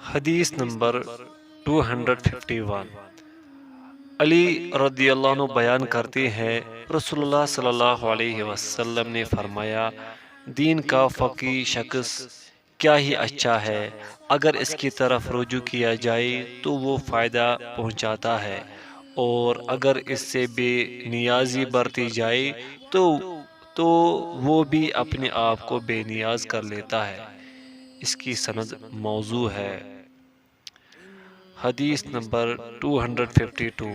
حدیث نمبر 251۔ علی رضی اللہ عنہ بیان کرتے ہیں، رسول اللہ صلی اللہ علیہ وسلم نے فرمایا، دین کا فقیہ شخص کیا ہی اچھا ہے، اگر اس کی طرف رجوع کیا جائے تو وہ فائدہ پہنچاتا ہے، اور اگر اس سے بے نیازی برتی جائے تو وہ بھی اپنے آپ کو بے نیاز کر لیتا ہے۔ اس کی سند موضوع ہے۔ حدیث نمبر 252۔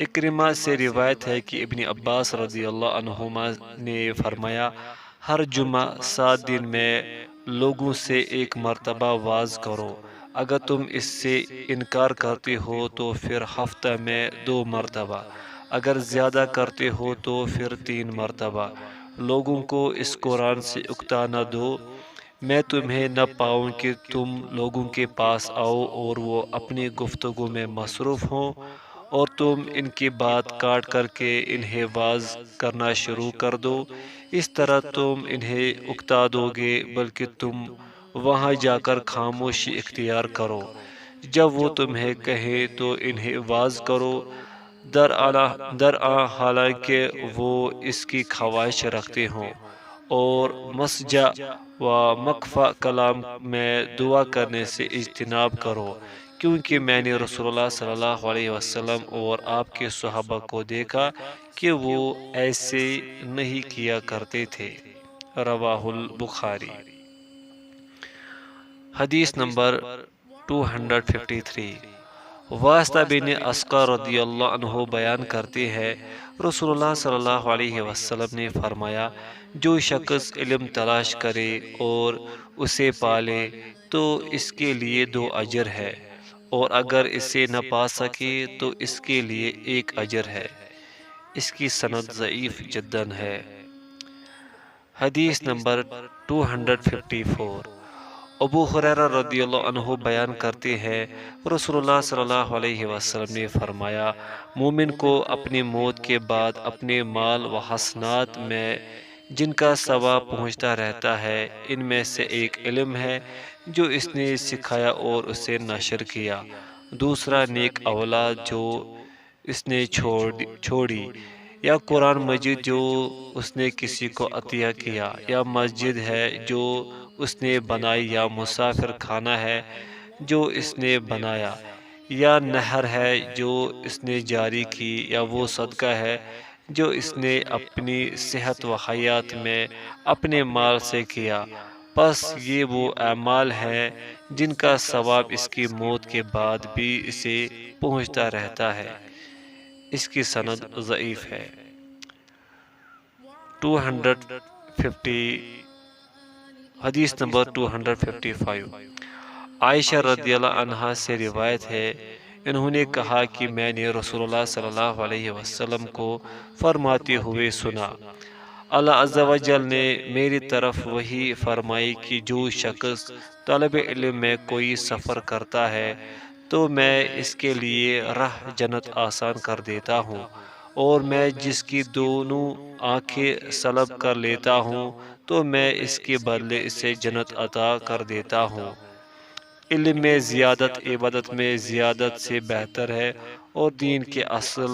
اکرمہ سے روایت ہے کہ ابن عباس رضی اللہ عنہما نے فرمایا، ہر جمعہ 7 دن میں لوگوں سے ایک مرتبہ واز کرو، اگر تم اس سے انکار کرتے ہو تو پھر ہفتہ میں 2 مرتبہ، اگر زیادہ کرتے ہو تو پھر 3 مرتبہ۔ لوگوں کو اس قرآن سے اکتا نہ دو، میں تمہیں نہ پاؤں کہ تم لوگوں کے پاس آؤ اور وہ اپنی گفتگو میں مصروف ہوں اور تم ان کی بات کاٹ کر کے انہیں واز کرنا شروع کر دو، اس طرح تم انہیں اکتا دو گے، بلکہ تم وہاں جا کر خاموشی اختیار کرو، جب وہ تمہیں کہیں تو انہیں واز کرو، درآں حالانکہ وہ اس کی خواہش رکھتے ہوں، اور مسجع و مکفع کلام میں دعا کرنے سے اجتناب کرو، کیونکہ میں نے رسول اللہ صلی اللہ علیہ وسلم اور آپ کے صحابہ کو دیکھا کہ وہ ایسے نہیں کیا کرتے تھے۔ رواہ البخاری۔ حدیث نمبر 253۔ واسطہ بن اسقر رضی اللہ عنہ بیان کرتے ہیں، رسول اللہ صلی اللہ علیہ وسلم نے فرمایا، جو شخص علم تلاش کرے اور اسے پالے تو اس کے لیے 2 اجر ہے، اور اگر اسے نہ پا سکے تو اس کے لیے 1 اجر ہے۔ اس کی سند ضعیف جداً ہے۔ حدیث نمبر 254۔ ابو ہریرہ رضی اللہ عنہ بیان کرتے ہیں، رسول اللہ صلی اللہ علیہ وسلم نے فرمایا، مومن کو اپنی موت کے بعد اپنے مال و حسنات میں جن کا ثواب پہنچتا رہتا ہے، ان میں سے ایک علم ہے جو اس نے سکھایا اور اسے نشر کیا، دوسرا نیک اولاد جو اس نے چھوڑی، یا قرآن مجید جو اس نے کسی کو عطیہ کیا، یا مسجد ہے جو اس نے بنائی، یا مسافر خانہ ہے جو اس نے بنایا، یا نہر ہے جو اس نے جاری کی، یا وہ صدقہ ہے جو اس نے اپنی صحت و حیات میں اپنے مال سے کیا، پس یہ وہ اعمال ہیں جن کا ثواب اس کی موت کے بعد بھی اسے پہنچتا رہتا ہے۔ اس کی سند ضعیف ہے۔ 250 حدیث نمبر 255۔ عائشہ رضی اللہ عنہا سے روایت ہے، انہوں نے کہا کہ میں نے رسول اللہ صلی اللہ علیہ وسلم کو فرماتے ہوئے سنا، اللہ عز و جل نے میری طرف وحی فرمائی کہ جو شخص طلب علم میں کوئی سفر کرتا ہے تو میں اس کے لیے راہ جنت آسان کر دیتا ہوں، اور میں جس کی دونوں آنکھیں سلب کر لیتا ہوں تو میں اس کے بدلے اسے جنت عطا کر دیتا ہوں۔ علم میں زیادت عبادت میں زیادت سے بہتر ہے، اور دین کے اصل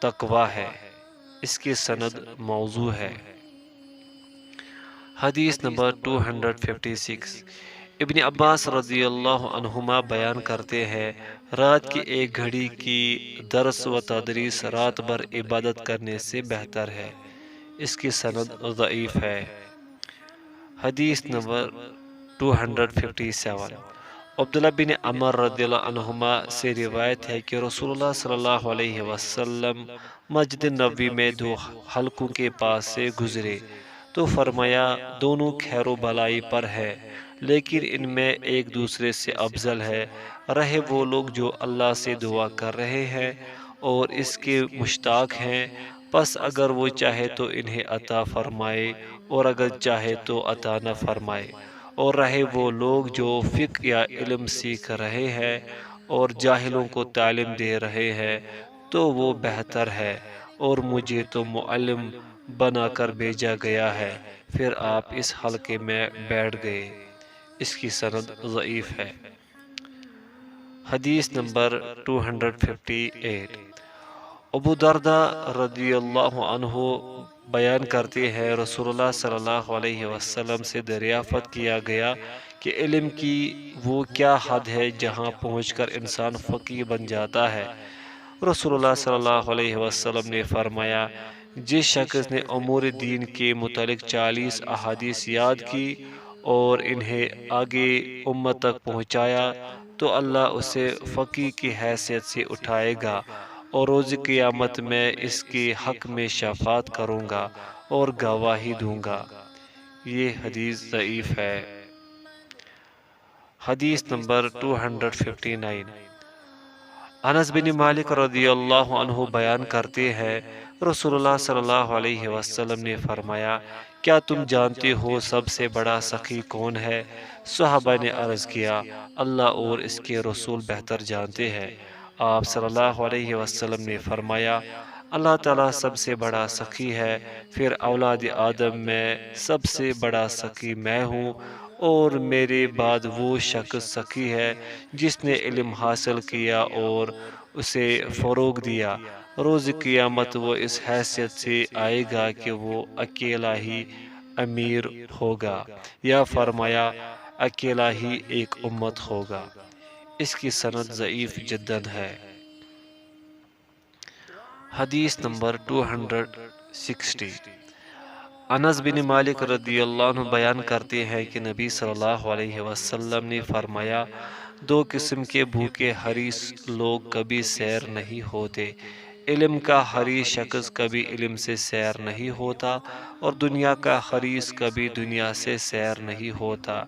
تقوی ہے۔ اس کی سند موضوع ہے۔ حدیث نمبر 256۔ ابن عباس رضی اللہ عنہما بیان کرتے ہیں، رات کی 1 گھڑی کی درس و تدریس رات بھر عبادت کرنے سے بہتر ہے۔ اس کی سند ضعیف ہے۔ حدیث نمبر 257۔ عبداللہ بن عمر رضی اللہ عنہما سے روایت ہے کہ رسول اللہ صلی اللہ علیہ وسلم مسجد نبوی میں 2 حلقوں کے پاس سے گزرے تو فرمایا، دونوں خیر و بلائی پر ہے، لیکن ان میں ایک دوسرے سے افضل ہے، رہے وہ لوگ جو اللہ سے دعا کر رہے ہیں اور اس کے مشتاق ہیں، پس اگر وہ چاہے تو انہیں عطا فرمائے، اور اگر چاہے تو عطا نہ فرمائے، اور رہے وہ لوگ جو فقہ یا علم سیکھ رہے ہیں اور جاہلوں کو تعلیم دے رہے ہیں، تو وہ بہتر ہے، اور مجھے تو معلم بنا کر بھیجا گیا ہے۔ پھر آپ اس حلقے میں بیٹھ گئے۔ اس کی سند ضعیف ہے۔ حدیث نمبر 258، ابو دردہ رضی اللہ عنہ بیان کرتے ہیں رسول اللہ صلی اللہ علیہ وسلم سے دریافت کیا گیا کہ علم کی وہ کیا حد ہے جہاں پہنچ کر انسان فقیہ بن جاتا ہے۔ رسول اللہ صلی اللہ علیہ وسلم نے فرمایا، جس شخص نے امور دین کے متعلق 40 احادیث یاد کی اور انہیں آگے امت تک پہنچایا تو اللہ اسے فقیہ کی حیثیت سے اٹھائے گا اور روز قیامت میں اس کے حق میں شفاعت کروں گا اور گواہی دوں گا۔ یہ حدیث ضعیف ہے۔ حدیث نمبر 259، انس بن مالک رضی اللہ عنہ بیان کرتے ہیں رسول اللہ صلی اللہ علیہ وسلم نے فرمایا، کیا تم جانتے ہو سب سے بڑا سخی کون ہے؟ صحابہ نے عرض کیا، اللہ اور اس کے رسول بہتر جانتے ہیں۔ آپ صلی اللہ علیہ وسلم نے فرمایا، اللہ تعالیٰ سب سے بڑا سخی ہے، پھر اولاد آدم میں سب سے بڑا سخی میں ہوں، اور میرے بعد وہ شخص سخی ہے جس نے علم حاصل کیا اور اسے فروغ دیا۔ روز قیامت وہ اس حیثیت سے آئے گا کہ وہ اکیلا ہی امیر ہوگا، یا فرمایا اکیلا ہی ایک امت ہوگا۔ اس کی سند ضعیف جداً ہے۔ حدیث نمبر 260، انس بن مالک رضی اللہ عنہ بیان کرتے ہیں کہ نبی صلی اللہ علیہ وسلم نے فرمایا، دو قسم کے بھوکے حریص لوگ کبھی سیر نہیں ہوتے۔ علم کا حریص شخص کبھی علم سے سیر نہیں ہوتا اور دنیا کا حریص کبھی دنیا سے سیر نہیں ہوتا۔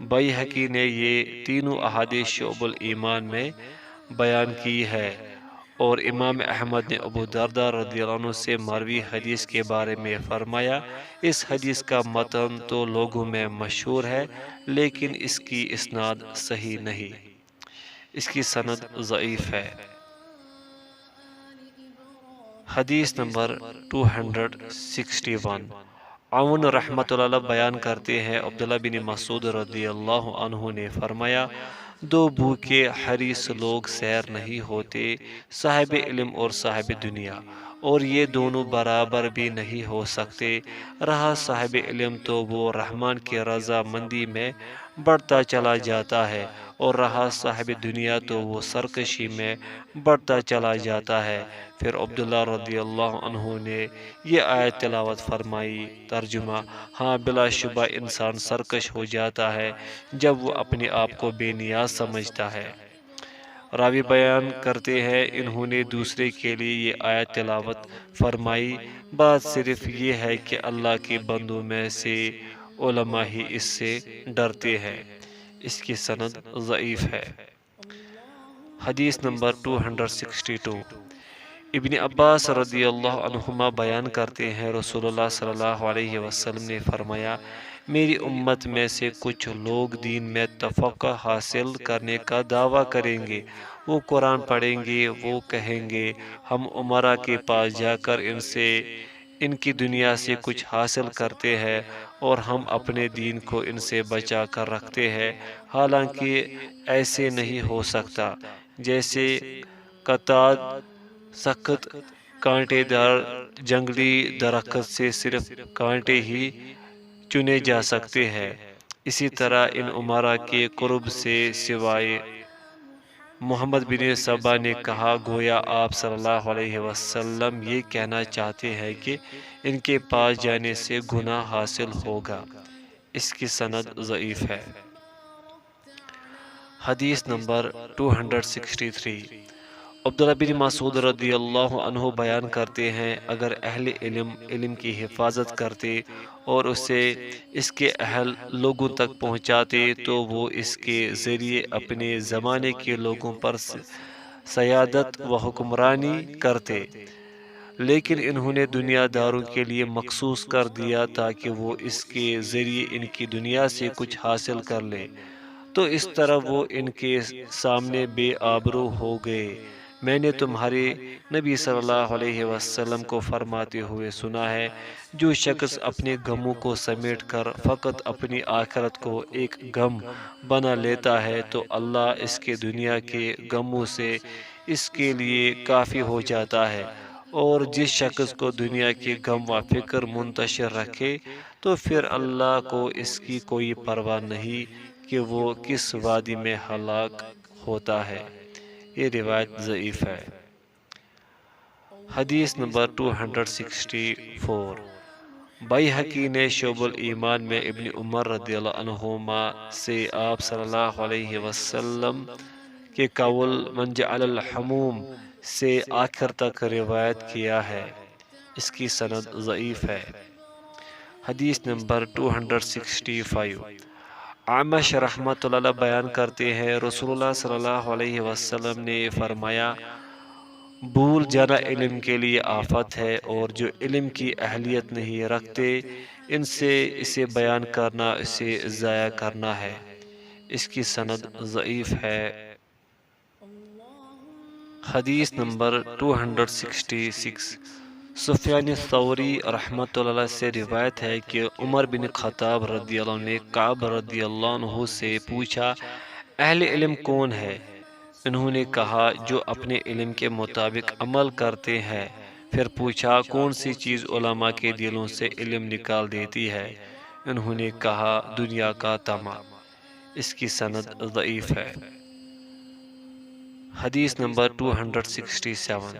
بیہقی نے یہ تینوں احادیث شعب الایمان میں بیان کی ہے، اور امام احمد نے ابو دردہ رضی اللہ عنہ سے مروی حدیث کے بارے میں فرمایا، اس حدیث کا متن تو لوگوں میں مشہور ہے لیکن اس کی اسناد صحیح نہیں، اس کی سند ضعیف ہے۔ حدیث نمبر 261، عون رحمۃ اللہ بیان کرتے ہیں عبداللہ بن مسعود رضی اللہ عنہ نے فرمایا، دو بھوکے حریص لوگ سیر نہیں ہوتے، صاحب علم اور صاحب دنیا، اور یہ دونوں برابر بھی نہیں ہو سکتے۔ رہا صاحب علم تو وہ رحمان کی رضا مندی میں بڑھتا چلا جاتا ہے، اور رہا صاحب دنیا تو وہ سرکشی میں بڑھتا چلا جاتا ہے۔ پھر عبداللہ رضی اللہ عنہ نے یہ آیت تلاوت فرمائی، ترجمہ: ہاں، بلا شبہ انسان سرکش ہو جاتا ہے جب وہ اپنے آپ کو بے نیاز سمجھتا ہے۔ راوی بیان کرتے ہیں، انہوں نے دوسرے کے لیے یہ آیت تلاوت فرمائی، بات صرف یہ ہے کہ اللہ کے بندوں میں سے علماء ہی اس سے ڈرتے ہیں۔ اس کی سند ضعیف ہے۔ حدیث نمبر 262، ابن عباس رضی اللہ عنہما بیان کرتے ہیں رسول اللہ صلی اللہ علیہ وسلم نے فرمایا، میری امت میں سے کچھ لوگ دین میں تفقہ حاصل کرنے کا دعویٰ کریں گے، وہ قرآن پڑھیں گے، وہ کہیں گے ہم امراء کے پاس جا کر ان کی دنیا سے کچھ حاصل کرتے ہیں اور ہم اپنے دین کو ان سے بچا کر رکھتے ہیں، حالانکہ ایسے نہیں ہو سکتا۔ جیسے قطاد سخت کانٹے دار جنگلی درخت سے صرف کانٹے ہی چنے جا سکتے ہیں، اسی طرح ان امراء کے قرب سے سوائے محمد بن سبا نے کہا، گویا آپ صلی اللہ علیہ وسلم یہ کہنا چاہتے ہیں کہ ان کے پاس جانے سے گناہ حاصل ہوگا۔ اس کی سند ضعیف ہے۔ حدیث نمبر 263، عبداللہ بن مسعود رضی اللہ عنہ بیان کرتے ہیں، اگر اہل علم کی حفاظت کرتے اور اسے اس کے اہل لوگوں تک پہنچاتے تو وہ اس کے ذریعے اپنے زمانے کے لوگوں پر سیادت و حکمرانی کرتے، لیکن انہوں نے دنیا داروں کے لیے مخصوص کر دیا تاکہ وہ اس کے ذریعے ان کی دنیا سے کچھ حاصل کر لیں، تو اس طرح وہ ان کے سامنے بے آبرو ہو گئے۔ میں نے تمہارے نبی صلی اللہ علیہ وسلم کو فرماتے ہوئے سنا ہے، جو شخص اپنے غموں کو سمیٹ کر فقط اپنی آخرت کو ایک غم بنا لیتا ہے تو اللہ اس کے دنیا کے غموں سے اس کے لیے کافی ہو جاتا ہے، اور جس شخص کو دنیا کی غم و فکر منتشر رکھے تو پھر اللہ کو اس کی کوئی پرواہ نہیں کہ وہ کس وادی میں ہلاک ہوتا ہے۔ یہ روایت ضعیف ہے۔ حدیث نمبر 264، بیہقی نے شعب الایمان میں ابن عمر رضی اللہ عنہما سے آپ صلی اللہ علیہ وسلم کے قول من جعل الحموم سے آخر تک روایت کیا ہے، اس کی سند ضعیف ہے۔ حدیث نمبر 265، عامش رحمۃ اللہ بیان کرتے ہیں، رسول اللہ صلی اللہ علیہ وسلم نے فرمایا، بھول جانا علم کے لیے آفت ہے، اور جو علم کی اہلیت نہیں رکھتے ان سے اسے بیان کرنا اسے ضائع کرنا ہے، اس کی سند ضعیف ہے۔ حدیث نمبر 266، سفیان الثوری رحمۃ اللہ سے روایت ہے کہ عمر بن خطاب رضی اللہ عنہ نے کعب رضی اللہ عنہ سے پوچھا، اہل علم کون ہے؟ انہوں نے کہا، جو اپنے علم کے مطابق عمل کرتے ہیں۔ پھر پوچھا، کون سی چیز علماء کے دلوں سے علم نکال دیتی ہے؟ انہوں نے کہا، دنیا کا طمع، اس کی سند ضعیف ہے۔ حدیث نمبر 267،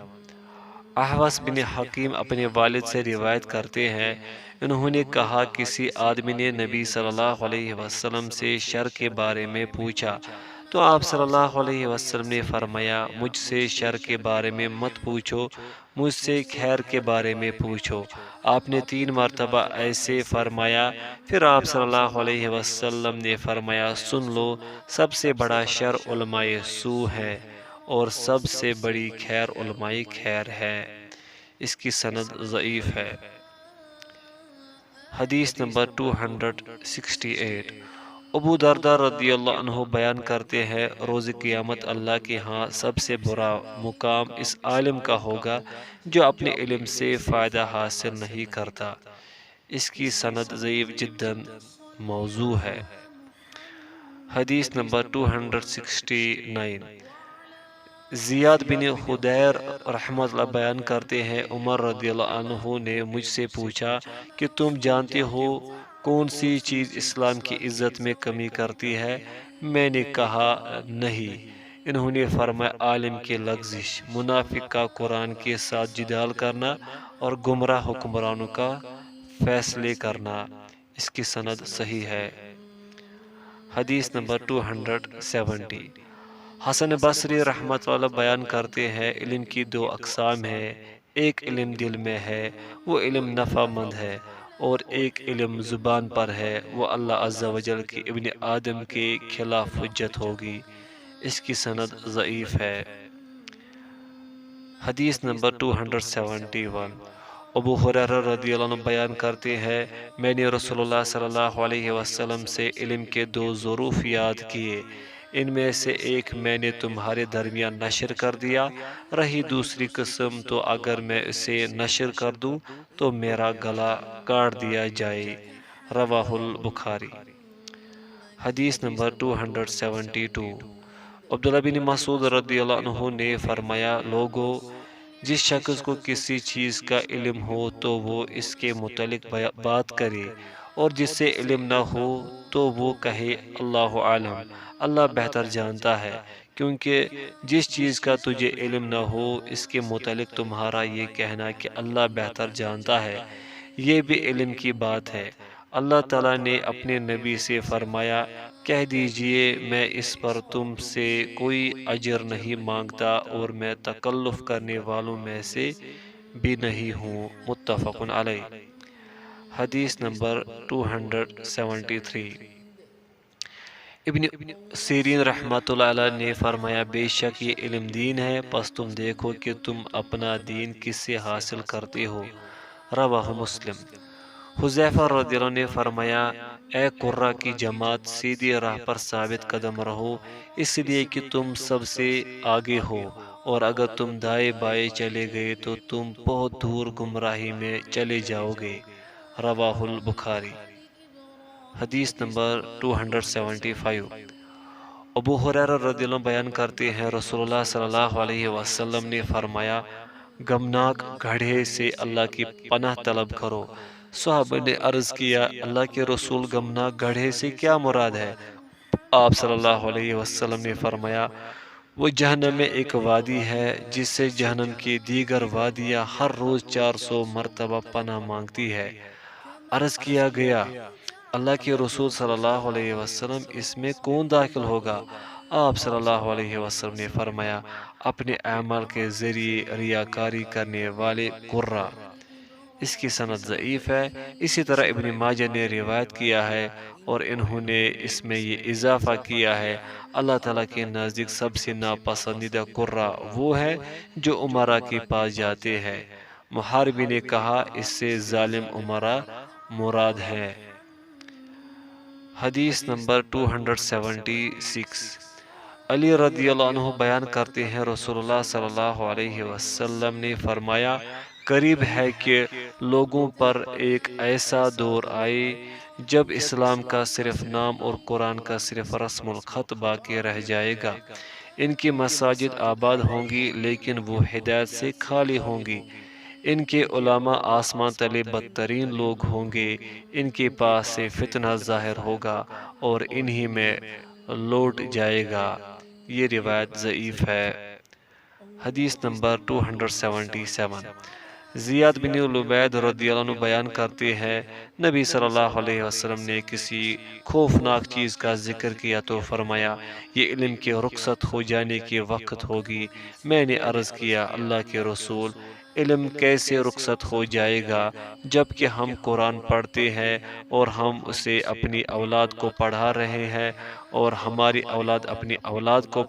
احوص بن حکیم اپنے والد سے روایت کرتے ہیں، انہوں نے کہا، کسی آدمی نے نبی صلی اللہ علیہ وسلم سے شر کے بارے میں پوچھا تو آپ صلی اللہ علیہ وسلم نے فرمایا، مجھ سے شر کے بارے میں مت پوچھو، مجھ سے خیر کے بارے میں پوچھو۔ آپ نے 3 مرتبہ ایسے فرمایا، پھر آپ صلی اللہ علیہ وسلم نے فرمایا، سن لو، سب سے بڑا شر علماء سوء ہے، اور سب سے بڑی خیر علماء خیر ہے، اس کی سند ضعیف ہے۔ حدیث نمبر 268، ابو درداء رضی اللہ عنہ بیان کرتے ہیں، روز قیامت اللہ کے ہاں سب سے برا مقام اس عالم کا ہوگا جو اپنے علم سے فائدہ حاصل نہیں کرتا، اس کی سند ضعیف جداً موضوع ہے۔ حدیث نمبر 269، زیاد بن خدیر رحمۃ اللہ بیان کرتے ہیں، عمر رضی اللہ عنہ نے مجھ سے پوچھا کہ تم جانتے ہو کون سی چیز اسلام کی عزت میں کمی کرتی ہے؟ میں نے کہا، نہیں۔ انہوں نے فرمایا، عالم کی لغزش، منافق کا قرآن کے ساتھ جدال کرنا، اور گمراہ حکمرانوں کا فیصلے کرنا، اس کی سند صحیح ہے۔ حدیث نمبر 270، حسن بصری رحمۃ اللہ بیان کرتے ہیں، علم کی 2 اقسام ہیں، ایک علم دل میں ہے، وہ علم نفع مند ہے، اور ایک علم زبان پر ہے، وہ اللہ عز و جل کی ابن آدم کے خلاف حجت ہوگی، اس کی سند ضعیف ہے۔ حدیث نمبر 271، ابو ہریرہ رضی اللہ عنہ بیان کرتے ہیں، میں نے رسول اللہ صلی اللہ علیہ وسلم سے علم کے 2 ظروف یاد کیے، ان میں سے ایک میں نے تمہارے درمیان نشر کر دیا، رہی دوسری قسم تو اگر میں اسے نشر کر دوں تو میرا گلا کاٹ دیا جائے، رواہ البخاری۔ حدیث نمبر 272، عبداللہ بن مسعود رضی اللہ عنہ نے فرمایا، لوگو، جس شخص کو کسی چیز کا علم ہو تو وہ اس کے متعلق بات کرے، اور جس سے علم نہ ہو تو وہ کہے، اللہ عالم، اللہ بہتر جانتا ہے، کیونکہ جس چیز کا تجھے علم نہ ہو اس کے متعلق تمہارا یہ کہنا کہ اللہ بہتر جانتا ہے، یہ بھی علم کی بات ہے۔ اللہ تعالیٰ نے اپنے نبی سے فرمایا، کہہ دیجئے میں اس پر تم سے کوئی اجر نہیں مانگتا اور میں تکلف کرنے والوں میں سے بھی نہیں ہوں، متفق علیہ۔ حدیث نمبر 273، ابن سیرین رحمۃ اللہ علیہ نے فرمایا، بے شک یہ علم دین ہے، پس تم دیکھو کہ تم اپنا دین کس سے حاصل کرتے ہو، رواہ مسلم۔ حذیفہ رضی اللہ عنہ نے فرمایا، اے قرہ کی جماعت، سیدھی راہ پر ثابت قدم رہو، اس لیے کہ تم سب سے آگے ہو، اور اگر تم دائیں بائیں چلے گئے تو تم بہت دور گمراہی میں چلے جاؤ گے۔ رواہ البخاری۔ حدیث نمبر 275۔ ابو ہریرہ رضی اللہ عنہ بیان کرتے ہیں رسول اللہ صلی اللہ علیہ وسلم نے فرمایا، غمناک گڑھے سے اللہ کی پناہ طلب کرو۔ صحابہ نے عرض کیا، اللہ کے رسول غمناک گڑھے سے کیا مراد ہے؟ آپ صلی اللہ علیہ وسلم نے فرمایا، وہ جہنم میں ایک وادی ہے جس سے جہنم کی دیگر وادیاں ہر روز 400 مرتبہ پناہ مانگتی ہے۔ عرض کیا گیا، اللہ کے رسول صلی اللہ علیہ وسلم اس میں کون داخل ہوگا؟ آپ صلی اللہ علیہ وسلم نے فرمایا، اپنے اعمال کے ذریعے ریاکاری کرنے والے قرہ۔ اس کی سند ضعیف ہے۔ اسی طرح ابن ماجہ نے روایت کیا ہے اور انہوں نے اس میں یہ اضافہ کیا ہے، اللہ تعالیٰ کے نزدیک سب سے ناپسندیدہ قرہ وہ ہے جو امراء کے پاس جاتے ہیں۔ محاربی نے کہا، اس سے ظالم امراء مراد ہے۔ حدیث نمبر 276۔ علی رضی اللہ عنہ بیان کرتے ہیں رسول اللہ صلی اللہ علیہ وسلم نے فرمایا، قریب ہے کہ لوگوں پر ایک ایسا دور آئے جب اسلام کا صرف نام اور قرآن کا صرف رسم الخط باقی رہ جائے گا۔ ان کی مساجد آباد ہوں گی لیکن وہ ہدایت سے خالی ہوں گی۔ ان کے علماء آسمان تلے بدترین لوگ ہوں گے۔ ان کے پاس سے فتنہ ظاہر ہوگا اور انہی میں لوٹ جائے گا۔ یہ روایت ضعیف ہے۔ حدیث نمبر 277۔ زیاد بن لبید رضی اللہ عنہ بیان کرتے ہیں، نبی صلی اللہ علیہ وسلم نے کسی خوفناک چیز کا ذکر کیا تو فرمایا، یہ علم کے رخصت ہو جانے کی وقت ہوگی۔ میں نے عرض کیا، اللہ کے رسول، علم کیسے رخصت ہو جائے گا جبکہ ہم قرآن پڑھتے ہیں اور ہم اسے اپنی اولاد کو پڑھا رہے ہیں اور ہماری اولاد اپنی اولاد کو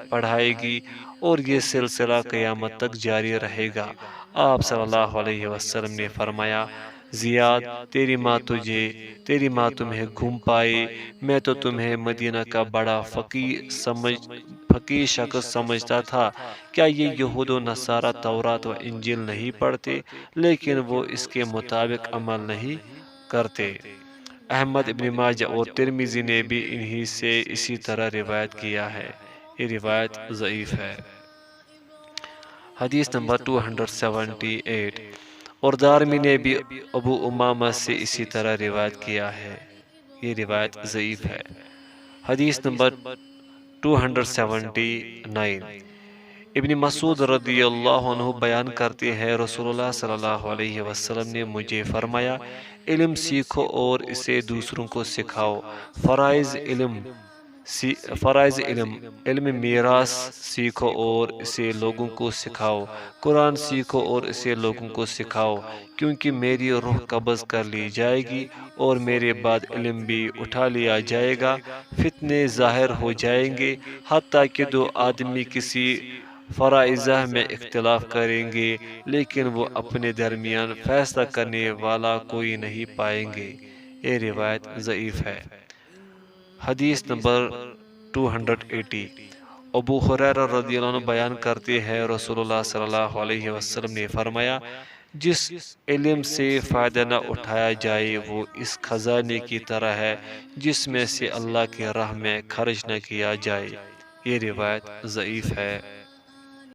پڑھائے گی اور یہ سلسلہ قیامت تک جاری رہے گا۔ آپ صلی اللہ علیہ وسلم نے فرمایا، زیاد، تیری ماں تمہیں گھم پائے، میں تو تمہیں مدینہ کا بڑا فقیہ شخص سمجھتا تھا۔ کیا یہ یہود و نصارہ تورات و انجیل نہیں پڑھتے لیکن وہ اس کے مطابق عمل نہیں کرتے؟ احمد ابن ماجہ اور ترمذی نے بھی انہی سے اسی طرح روایت کیا ہے۔ یہ روایت ضعیف ہے۔ حدیث نمبر 278۔ اور دارمی نے بھی ابو امامہ سے اسی طرح روایت کیا ہے۔ یہ روایت ضعیف ہے۔ حدیث نمبر 279۔ ابن مسعود رضی اللہ عنہ بیان کرتے ہیں، رسول اللہ صلی اللہ علیہ وسلم نے مجھے فرمایا، علم سیکھو اور اسے دوسروں کو سکھاؤ۔ فرائض علم میراث سیکھو اور اسے لوگوں کو سکھاؤ۔ قرآن سیکھو اور اسے لوگوں کو سکھاؤ، کیونکہ میری روح قبض کر لی جائے گی اور میرے بعد علم بھی اٹھا لیا جائے گا۔ فتنے ظاہر ہو جائیں گے، حتیٰ کہ دو آدمی کسی فرائضہ میں اختلاف کریں گے لیکن وہ اپنے درمیان فیصلہ کرنے والا کوئی نہیں پائیں گے۔ یہ روایت ضعیف ہے۔ حدیث نمبر 280۔ ابو ہریرہ رضی اللہ عنہ بیان کرتے ہیں، رسول اللہ صلی اللہ علیہ وسلم نے فرمایا، جس علم سے فائدہ نہ اٹھایا جائے وہ اس خزانے کی طرح ہے جس میں سے اللہ کی راہ میں خرچ نہ کیا جائے۔ یہ روایت ضعیف ہے۔